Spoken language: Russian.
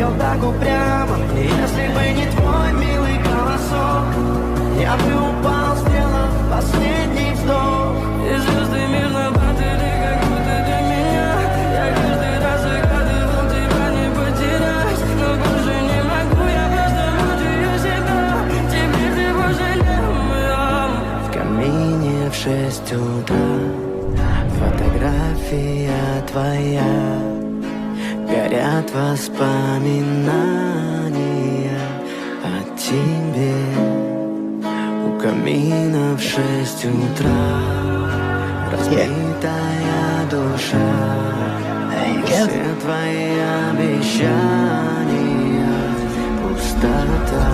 хотел так упрямо. И если бы не твой милый голосок, я бы упал, сделав последний вздох. И звезды мирно падали, как будто для меня. Я каждый раз загадывал тебя не потерять, но больше не могу, я просто мучаю себя. Теперь ты пожалел меня. В камине в 6 утра фотография твоя, горят воспоминания о тебе. У камина в 6 утра разбитая душа, все твои обещания пустота.